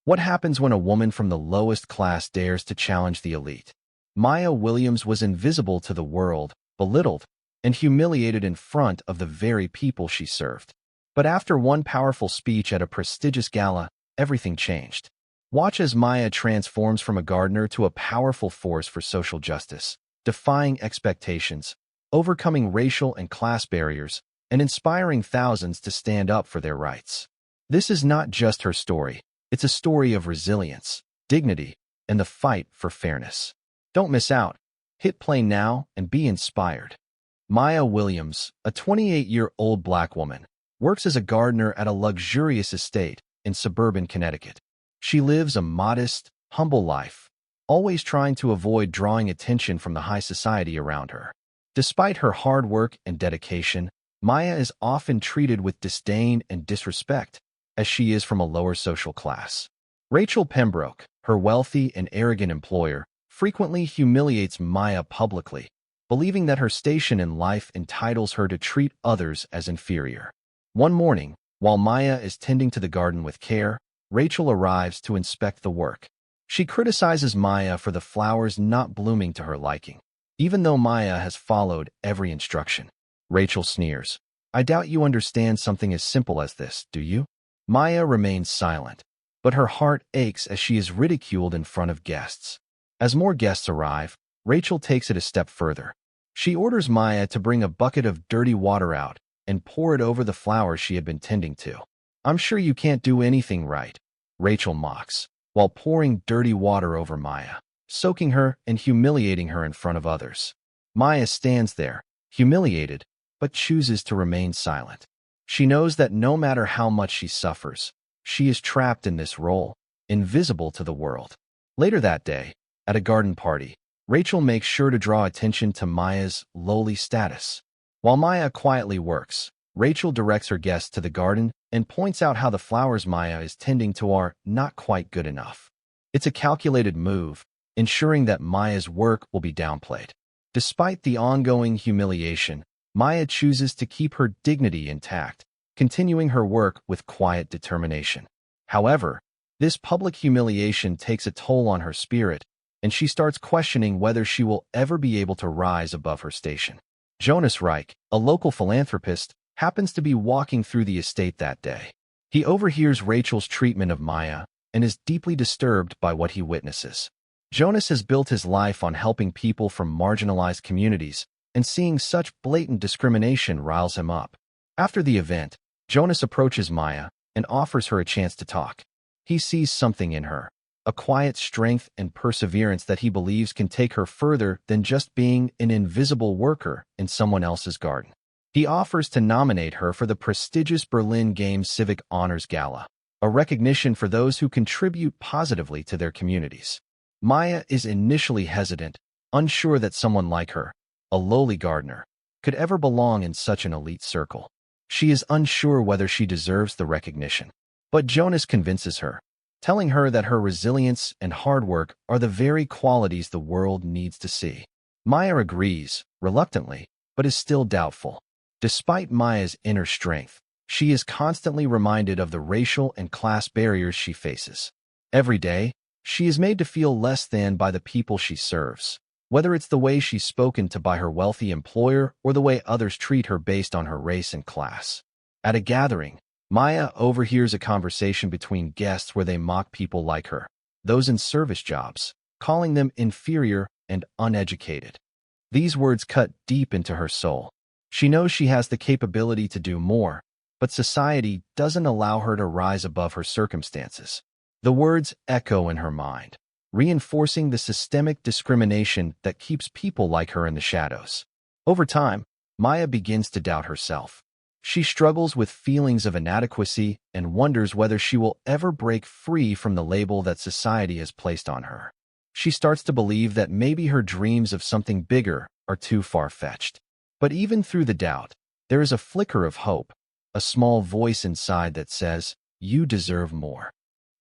What happens when a woman from the lowest class dares to challenge the elite? Maya Williams was invisible to the world, belittled, and humiliated in front of the very people she served. But after one powerful speech at a prestigious gala, everything changed. Watch as Maya transforms from a gardener to a powerful force for social justice, defying expectations, overcoming racial and class barriers, and inspiring thousands to stand up for their rights. This is not just her story. It's a story of resilience, dignity, and the fight for fairness. Don't miss out. Hit play now and be inspired. Maya Williams, a 28-year-old black woman, works as a gardener at a luxurious estate in suburban Connecticut. She lives a modest, humble life, always trying to avoid drawing attention from the high society around her. Despite her hard work and dedication, Maya is often treated with disdain and disrespect, as she is from a lower social class. Rachel Pembroke, her wealthy and arrogant employer, frequently humiliates Maya publicly, believing that her station in life entitles her to treat others as inferior. One morning, while Maya is tending to the garden with care, Rachel arrives to inspect the work. She criticizes Maya for the flowers not blooming to her liking, even though Maya has followed every instruction. Rachel sneers. "I doubt you understand something as simple as this, do you?" Maya remains silent, but her heart aches as she is ridiculed in front of guests. As more guests arrive, Rachel takes it a step further. She orders Maya to bring a bucket of dirty water out and pour it over the flowers she had been tending to. "I'm sure you can't do anything right," Rachel mocks, while pouring dirty water over Maya, soaking her and humiliating her in front of others. Maya stands there, humiliated, but chooses to remain silent. She knows that no matter how much she suffers, she is trapped in this role, invisible to the world. Later that day, at a garden party, Rachel makes sure to draw attention to Maya's lowly status. While Maya quietly works, Rachel directs her guests to the garden and points out how the flowers Maya is tending to are not quite good enough. It's a calculated move, ensuring that Maya's work will be downplayed. Despite the ongoing humiliation, Maya chooses to keep her dignity intact, continuing her work with quiet determination. However, this public humiliation takes a toll on her spirit, and she starts questioning whether she will ever be able to rise above her station. Jonas Reich, a local philanthropist, happens to be walking through the estate that day. He overhears Rachel's treatment of Maya and is deeply disturbed by what he witnesses. Jonas has built his life on helping people from marginalized communities, and seeing such blatant discrimination riles him up. After the event, Jonas approaches Maya and offers her a chance to talk. He sees something in her, a quiet strength and perseverance that he believes can take her further than just being an invisible worker in someone else's garden. He offers to nominate her for the prestigious Berlin Games Civic Honors Gala, a recognition for those who contribute positively to their communities. Maya is initially hesitant, unsure that someone like her, a lowly gardener, could ever belong in such an elite circle. She is unsure whether she deserves the recognition. But Jonas convinces her, telling her that her resilience and hard work are the very qualities the world needs to see. Maya agrees, reluctantly, but is still doubtful. Despite Maya's inner strength, she is constantly reminded of the racial and class barriers she faces. Every day, she is made to feel less than by the people she serves, whether it's the way she's spoken to by her wealthy employer or the way others treat her based on her race and class. At a gathering, Maya overhears a conversation between guests where they mock people like her, those in service jobs, calling them inferior and uneducated. These words cut deep into her soul. She knows she has the capability to do more, but society doesn't allow her to rise above her circumstances. The words echo in her mind, reinforcing the systemic discrimination that keeps people like her in the shadows. Over time, Maya begins to doubt herself. She struggles with feelings of inadequacy and wonders whether she will ever break free from the label that society has placed on her. She starts to believe that maybe her dreams of something bigger are too far-fetched. But even through the doubt, there is a flicker of hope, a small voice inside that says, "You deserve more."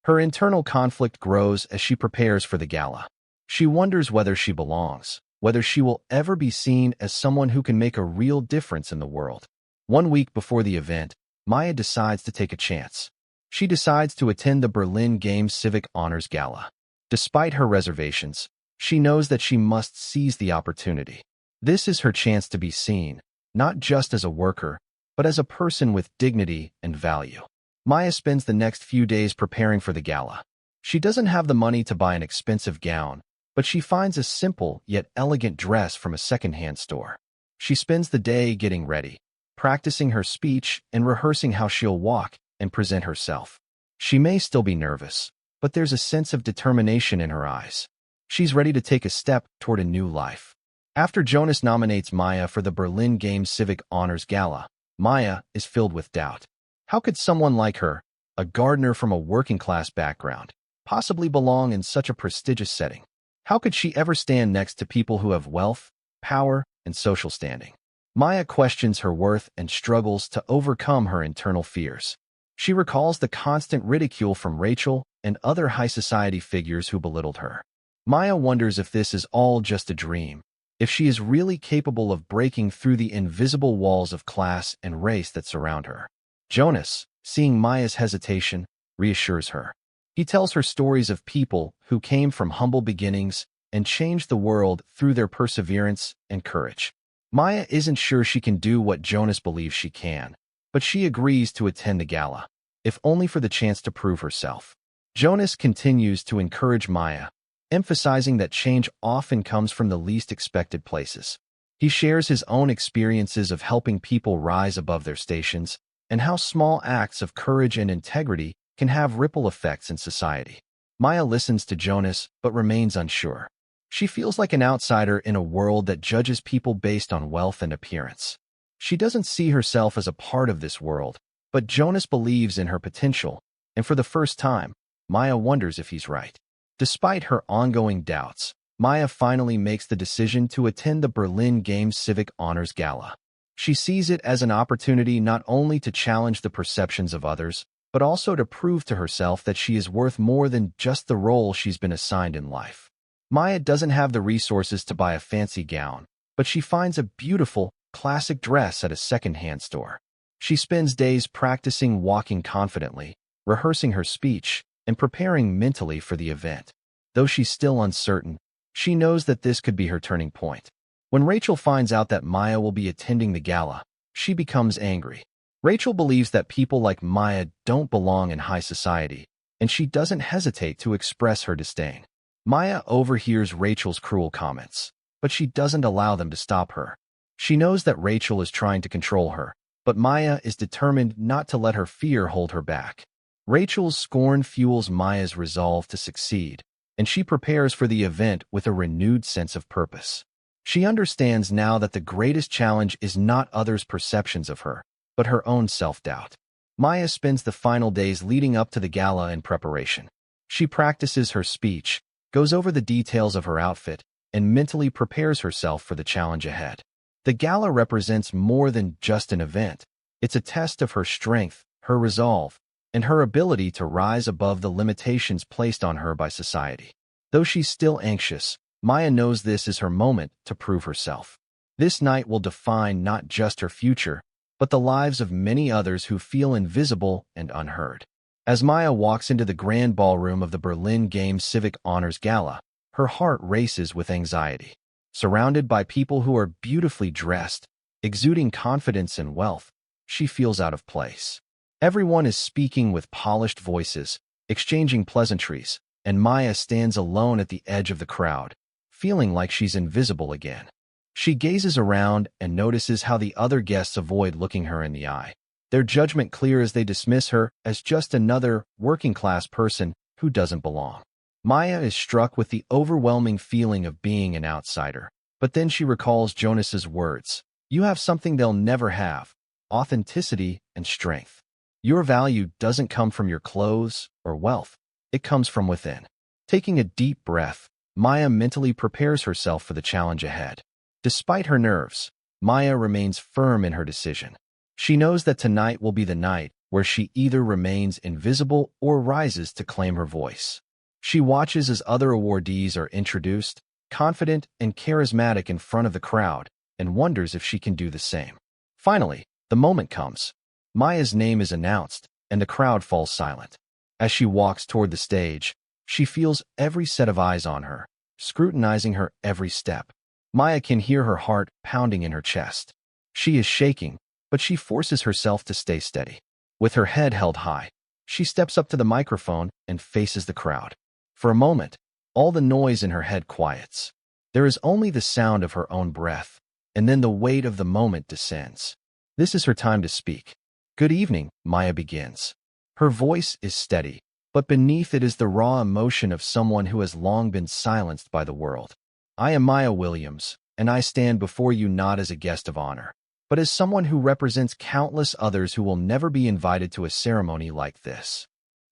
Her internal conflict grows as she prepares for the gala. She wonders whether she belongs, whether she will ever be seen as someone who can make a real difference in the world. 1 week before the event, Maya decides to take a chance. She decides to attend the Berlin Games Civic Honors Gala. Despite her reservations, she knows that she must seize the opportunity. This is her chance to be seen, not just as a worker, but as a person with dignity and value. Maya spends the next few days preparing for the gala. She doesn't have the money to buy an expensive gown, but she finds a simple yet elegant dress from a secondhand store. She spends the day getting ready, practicing her speech and rehearsing how she'll walk and present herself. She may still be nervous, but there's a sense of determination in her eyes. She's ready to take a step toward a new life. After Jonas nominates Maya for the Berlin Games Civic Honors Gala, Maya is filled with doubt. How could someone like her, a gardener from a working-class background, possibly belong in such a prestigious setting? How could she ever stand next to people who have wealth, power, and social standing? Maya questions her worth and struggles to overcome her internal fears. She recalls the constant ridicule from Rachel and other high society figures who belittled her. Maya wonders if this is all just a dream, if she is really capable of breaking through the invisible walls of class and race that surround her. Jonas, seeing Maya's hesitation, reassures her. He tells her stories of people who came from humble beginnings and changed the world through their perseverance and courage. Maya isn't sure she can do what Jonas believes she can, but she agrees to attend the gala, if only for the chance to prove herself. Jonas continues to encourage Maya, emphasizing that change often comes from the least expected places. He shares his own experiences of helping people rise above their stations and how small acts of courage and integrity can have ripple effects in society. Maya listens to Jonas but remains unsure. She feels like an outsider in a world that judges people based on wealth and appearance. She doesn't see herself as a part of this world, but Jonas believes in her potential, and for the first time, Maya wonders if he's right. Despite her ongoing doubts, Maya finally makes the decision to attend the Berlin Games Civic Honors Gala. She sees it as an opportunity not only to challenge the perceptions of others, but also to prove to herself that she is worth more than just the role she's been assigned in life. Maya doesn't have the resources to buy a fancy gown, but she finds a beautiful, classic dress at a second-hand store. She spends days practicing walking confidently, rehearsing her speech, and preparing mentally for the event. Though she's still uncertain, she knows that this could be her turning point. When Rachel finds out that Maya will be attending the gala, she becomes angry. Rachel believes that people like Maya don't belong in high society, and she doesn't hesitate to express her disdain. Maya overhears Rachel's cruel comments, but she doesn't allow them to stop her. She knows that Rachel is trying to control her, but Maya is determined not to let her fear hold her back. Rachel's scorn fuels Maya's resolve to succeed, and she prepares for the event with a renewed sense of purpose. She understands now that the greatest challenge is not others' perceptions of her, but her own self-doubt. Maya spends the final days leading up to the gala in preparation. She practices her speech, goes over the details of her outfit, and mentally prepares herself for the challenge ahead. The gala represents more than just an event. It's a test of her strength, her resolve, and her ability to rise above the limitations placed on her by society. Though she's still anxious, Maya knows this is her moment to prove herself. This night will define not just her future, but the lives of many others who feel invisible and unheard. As Maya walks into the grand ballroom of the Berlin Games Civic Honors Gala, her heart races with anxiety. Surrounded by people who are beautifully dressed, exuding confidence and wealth, she feels out of place. Everyone is speaking with polished voices, exchanging pleasantries, and Maya stands alone at the edge of the crowd, feeling like she's invisible again. She gazes around and notices how the other guests avoid looking her in the eye, their judgment clear as they dismiss her as just another working-class person who doesn't belong. Maya is struck with the overwhelming feeling of being an outsider, but then she recalls Jonas's words, "You have something they'll never have, authenticity and strength. Your value doesn't come from your clothes or wealth, it comes from within." Taking a deep breath, Maya mentally prepares herself for the challenge ahead. Despite her nerves, Maya remains firm in her decision. She knows that tonight will be the night where she either remains invisible or rises to claim her voice. She watches as other awardees are introduced, confident and charismatic in front of the crowd, and wonders if she can do the same. Finally, the moment comes. Maya's name is announced, and the crowd falls silent. As she walks toward the stage, she feels every set of eyes on her, scrutinizing her every step. Maya can hear her heart pounding in her chest. She is shaking, but she forces herself to stay steady. With her head held high, she steps up to the microphone and faces the crowd. For a moment, all the noise in her head quiets. There is only the sound of her own breath, and then the weight of the moment descends. This is her time to speak. "Good evening," Maya begins. Her voice is steady, but beneath it is the raw emotion of someone who has long been silenced by the world. "I am Maya Williams, and I stand before you not as a guest of honor, but as someone who represents countless others who will never be invited to a ceremony like this."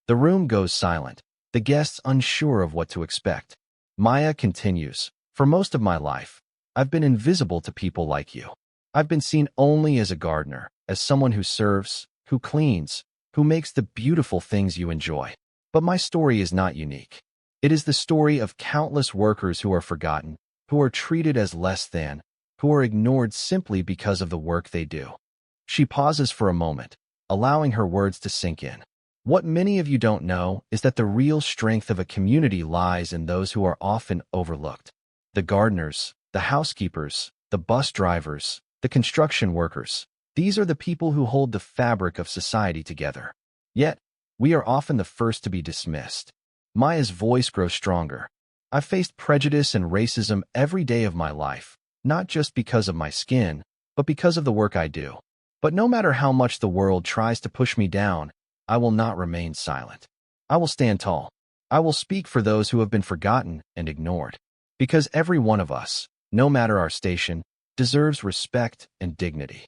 The room goes silent, the guests unsure of what to expect. Maya continues, "For most of my life, I've been invisible to people like you. I've been seen only as a gardener, as someone who serves, who cleans, who makes the beautiful things you enjoy. But my story is not unique. It is the story of countless workers who are forgotten, who are treated as less than, who are ignored simply because of the work they do." She pauses for a moment, allowing her words to sink in. What many of you don't know is that the real strength of a community lies in those who are often overlooked. The gardeners, the housekeepers, the bus drivers, the construction workers. These are the people who hold the fabric of society together. Yet, we are often the first to be dismissed. Maya's voice grows stronger. "I've faced prejudice and racism every day of my life, not just because of my skin, but because of the work I do. But no matter how much the world tries to push me down, I will not remain silent. I will stand tall. I will speak for those who have been forgotten and ignored. Because every one of us, no matter our station, deserves respect and dignity."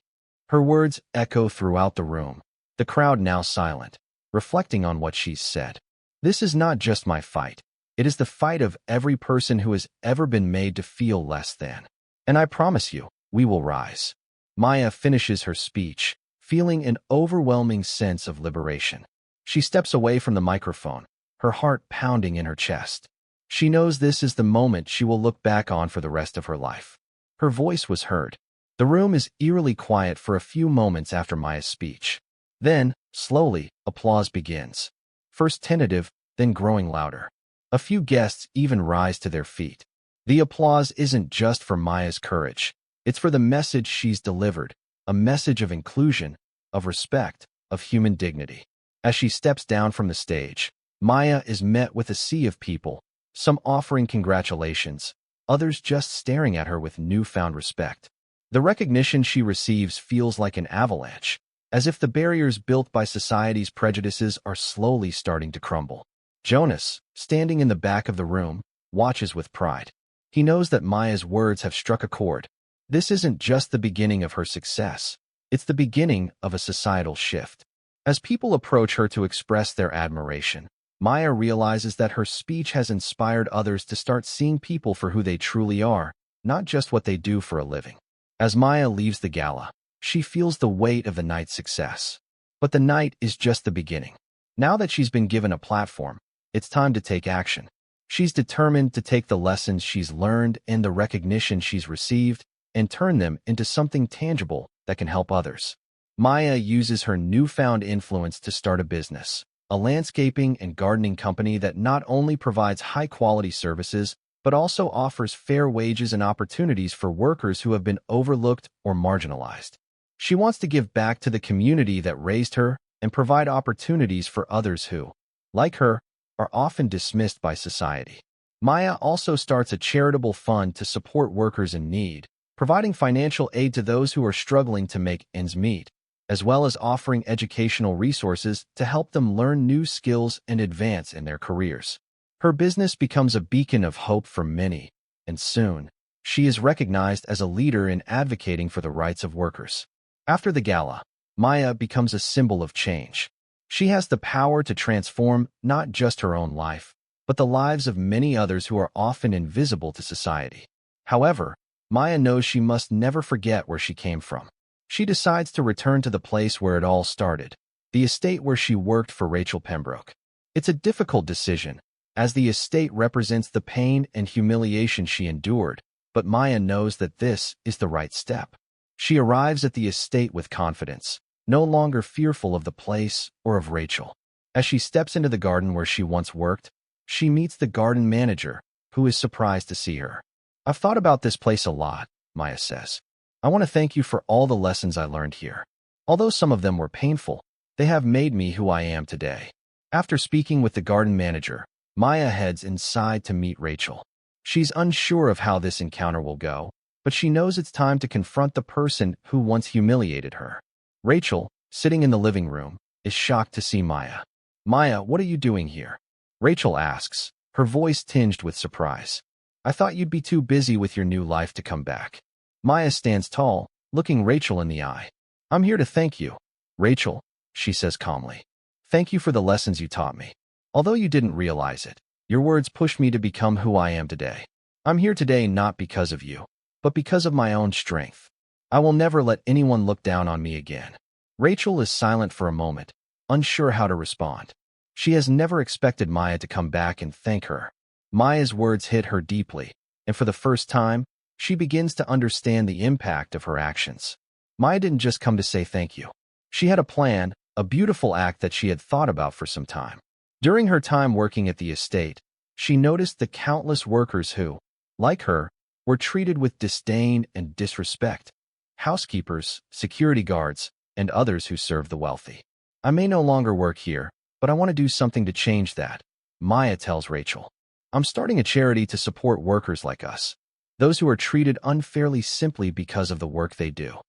Her words echo throughout the room, the crowd now silent, reflecting on what she's said. This is not just my fight. It is the fight of every person who has ever been made to feel less than. And I promise you, we will rise. Maya finishes her speech, feeling an overwhelming sense of liberation. She steps away from the microphone, her heart pounding in her chest. She knows this is the moment she will look back on for the rest of her life. Her voice was heard. The room is eerily quiet for a few moments after Maya's speech. Then, slowly, applause begins. First tentative, then growing louder. A few guests even rise to their feet. The applause isn't just for Maya's courage. It's for the message she's delivered, a message of inclusion, of respect, of human dignity. As she steps down from the stage, Maya is met with a sea of people, some offering congratulations, others just staring at her with newfound respect. The recognition she receives feels like an avalanche, as if the barriers built by society's prejudices are slowly starting to crumble. Jonas, standing in the back of the room, watches with pride. He knows that Maya's words have struck a chord. This isn't just the beginning of her success. It's the beginning of a societal shift. As people approach her to express their admiration, Maya realizes that her speech has inspired others to start seeing people for who they truly are, not just what they do for a living. As Maya leaves the gala, she feels the weight of the night's success. But the night is just the beginning. Now that she's been given a platform, it's time to take action. She's determined to take the lessons she's learned and the recognition she's received and turn them into something tangible that can help others. Maya uses her newfound influence to start a business, a landscaping and gardening company that not only provides high-quality services, but also offers fair wages and opportunities for workers who have been overlooked or marginalized. She wants to give back to the community that raised her and provide opportunities for others who, like her, are often dismissed by society. Maya also starts a charitable fund to support workers in need, providing financial aid to those who are struggling to make ends meet, as well as offering educational resources to help them learn new skills and advance in their careers. Her business becomes a beacon of hope for many, and soon, she is recognized as a leader in advocating for the rights of workers. After the gala, Maya becomes a symbol of change. She has the power to transform not just her own life, but the lives of many others who are often invisible to society. However, Maya knows she must never forget where she came from. She decides to return to the place where it all started, the estate where she worked for Rachel Pembroke. It's a difficult decision, as the estate represents the pain and humiliation she endured, but Maya knows that this is the right step. She arrives at the estate with confidence, no longer fearful of the place or of Rachel. As she steps into the garden where she once worked, she meets the garden manager, who is surprised to see her. "I've thought about this place a lot," Maya says. "I want to thank you for all the lessons I learned here. Although some of them were painful, they have made me who I am today." After speaking with the garden manager, Maya heads inside to meet Rachel. She's unsure of how this encounter will go, but she knows it's time to confront the person who once humiliated her. Rachel, sitting in the living room, is shocked to see Maya. "Maya, what are you doing here?" Rachel asks, her voice tinged with surprise. "I thought you'd be too busy with your new life to come back." Maya stands tall, looking Rachel in the eye. "I'm here to thank you, Rachel," she says calmly. "Thank you for the lessons you taught me. Although you didn't realize it, your words pushed me to become who I am today. I'm here today not because of you, but because of my own strength. I will never let anyone look down on me again." Rachel is silent for a moment, unsure how to respond. She has never expected Maya to come back and thank her. Maya's words hit her deeply, and for the first time, she begins to understand the impact of her actions. Maya didn't just come to say thank you. She had a plan, a beautiful act that she had thought about for some time. During her time working at the estate, she noticed the countless workers who, like her, were treated with disdain and disrespect. Housekeepers, security guards, and others who served the wealthy. "I may no longer work here, but I want to do something to change that," Maya tells Rachel. "I'm starting a charity to support workers like us, those who are treated unfairly simply because of the work they do."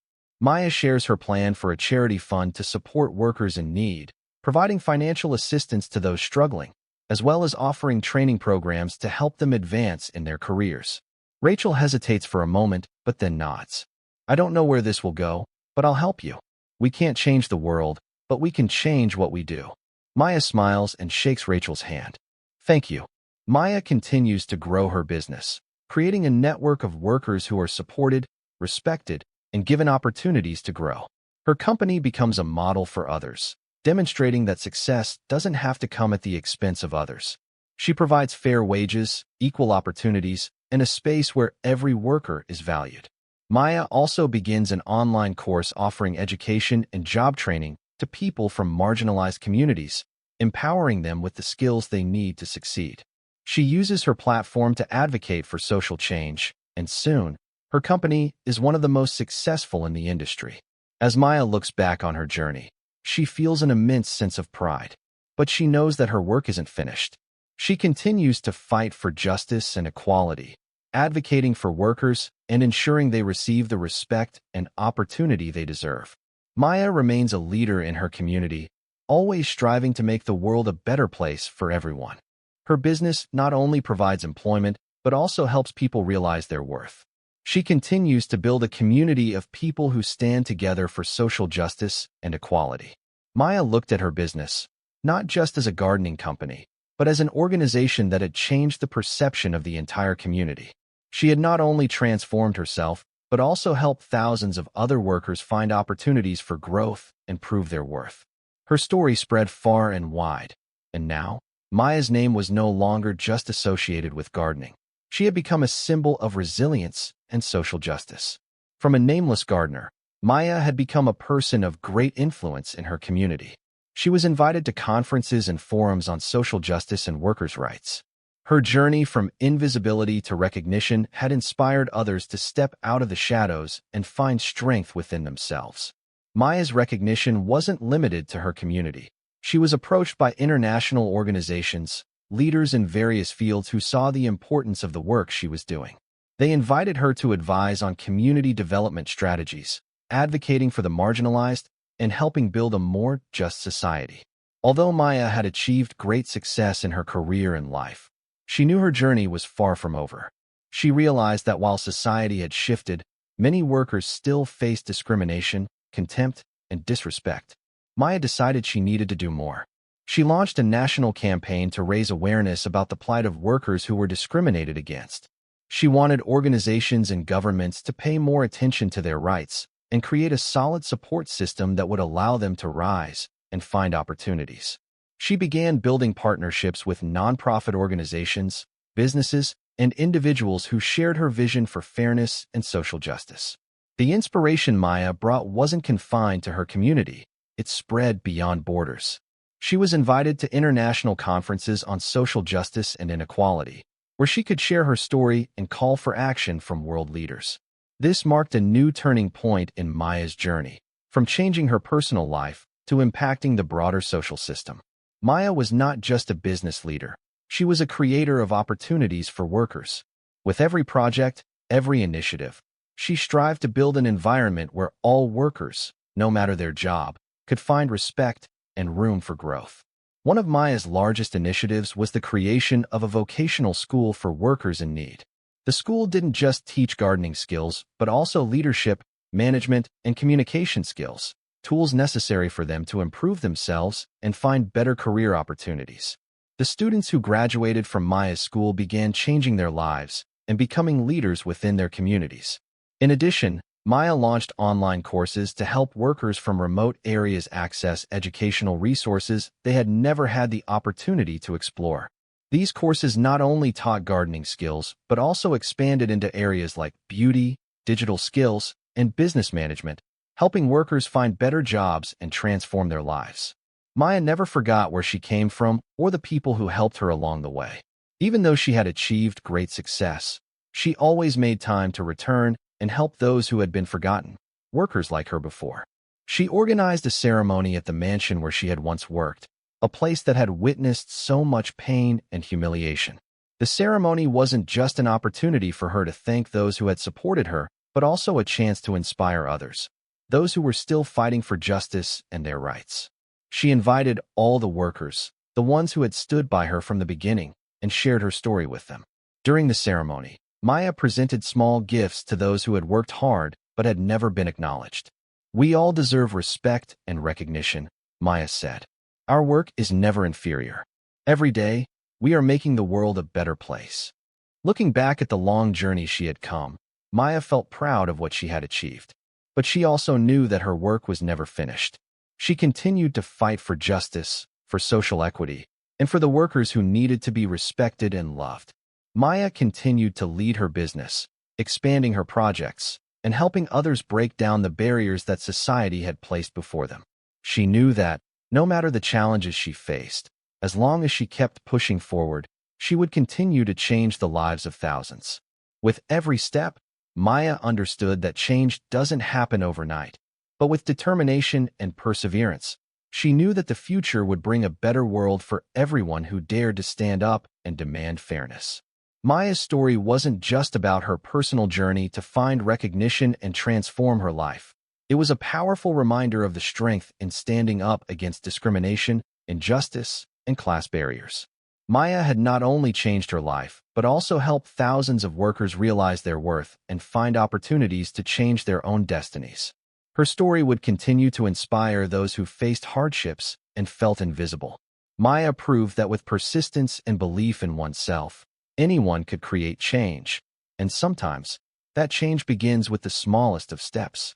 Maya shares her plan for a charity fund to support workers in need, providing financial assistance to those struggling, as well as offering training programs to help them advance in their careers. Rachel hesitates for a moment, but then nods. "I don't know where this will go, but I'll help you. We can't change the world, but we can change what we do." Maya smiles and shakes Rachel's hand. "Thank you." Maya continues to grow her business, creating a network of workers who are supported, respected, and given opportunities to grow. Her company becomes a model for others, demonstrating that success doesn't have to come at the expense of others. She provides fair wages, equal opportunities, and a space where every worker is valued. Maya also begins an online course offering education and job training to people from marginalized communities, empowering them with the skills they need to succeed. She uses her platform to advocate for social change, and soon, her company is one of the most successful in the industry. As Maya looks back on her journey, she feels an immense sense of pride. But she knows that her work isn't finished. She continues to fight for justice and equality, advocating for workers and ensuring they receive the respect and opportunity they deserve. Maya remains a leader in her community, always striving to make the world a better place for everyone. Her business not only provides employment, but also helps people realize their worth. She continues to build a community of people who stand together for social justice and equality. Maya looked at her business, not just as a gardening company, but as an organization that had changed the perception of the entire community. She had not only transformed herself, but also helped thousands of other workers find opportunities for growth and prove their worth. Her story spread far and wide, and now, Maya's name was no longer just associated with gardening. She had become a symbol of resilience and social justice. From a nameless gardener, Maya had become a person of great influence in her community. She was invited to conferences and forums on social justice and workers' rights. Her journey from invisibility to recognition had inspired others to step out of the shadows and find strength within themselves. Maya's recognition wasn't limited to her community. She was approached by international organizations, leaders in various fields who saw the importance of the work she was doing. They invited her to advise on community development strategies, advocating for the marginalized, and helping build a more just society. Although Maya had achieved great success in her career and life, she knew her journey was far from over. She realized that while society had shifted, many workers still faced discrimination, contempt, and disrespect. Maya decided she needed to do more. She launched a national campaign to raise awareness about the plight of workers who were discriminated against. She wanted organizations and governments to pay more attention to their rights and create a solid support system that would allow them to rise and find opportunities. She began building partnerships with nonprofit organizations, businesses, and individuals who shared her vision for fairness and social justice. The inspiration Maya brought wasn't confined to her community. It spread beyond borders. She was invited to international conferences on social justice and inequality, where she could share her story and call for action from world leaders. This marked a new turning point in Maya's journey, from changing her personal life to impacting the broader social system. Maya was not just a business leader. She was a creator of opportunities for workers. With every project, every initiative, she strived to build an environment where all workers, no matter their job, could find respect and room for growth. One of Maya's largest initiatives was the creation of a vocational school for workers in need. The school didn't just teach gardening skills, but also leadership, management, and communication skills, tools necessary for them to improve themselves and find better career opportunities. The students who graduated from Maya's school began changing their lives and becoming leaders within their communities. In addition, Maya launched online courses to help workers from remote areas access educational resources they had never had the opportunity to explore. These courses not only taught gardening skills, but also expanded into areas like beauty, digital skills, and business management, helping workers find better jobs and transform their lives. Maya never forgot where she came from or the people who helped her along the way. Even though she had achieved great success, she always made time to return and help those who had been forgotten, workers like her before. She organized a ceremony at the mansion where she had once worked, a place that had witnessed so much pain and humiliation. The ceremony wasn't just an opportunity for her to thank those who had supported her, but also a chance to inspire others, those who were still fighting for justice and their rights. She invited all the workers, the ones who had stood by her from the beginning, and shared her story with them. During the ceremony, Maya presented small gifts to those who had worked hard but had never been acknowledged. "We all deserve respect and recognition," Maya said. "Our work is never inferior. Every day, we are making the world a better place." Looking back at the long journey she had come, Maya felt proud of what she had achieved. But she also knew that her work was never finished. She continued to fight for justice, for social equity, and for the workers who needed to be respected and loved. Maya continued to lead her business, expanding her projects, and helping others break down the barriers that society had placed before them. She knew that, no matter the challenges she faced, as long as she kept pushing forward, she would continue to change the lives of thousands. With every step, Maya understood that change doesn't happen overnight, but with determination and perseverance, she knew that the future would bring a better world for everyone who dared to stand up and demand fairness. Maya's story wasn't just about her personal journey to find recognition and transform her life. It was a powerful reminder of the strength in standing up against discrimination, injustice, and class barriers. Maya had not only changed her life, but also helped thousands of workers realize their worth and find opportunities to change their own destinies. Her story would continue to inspire those who faced hardships and felt invisible. Maya proved that with persistence and belief in oneself, anyone could create change, and sometimes, that change begins with the smallest of steps.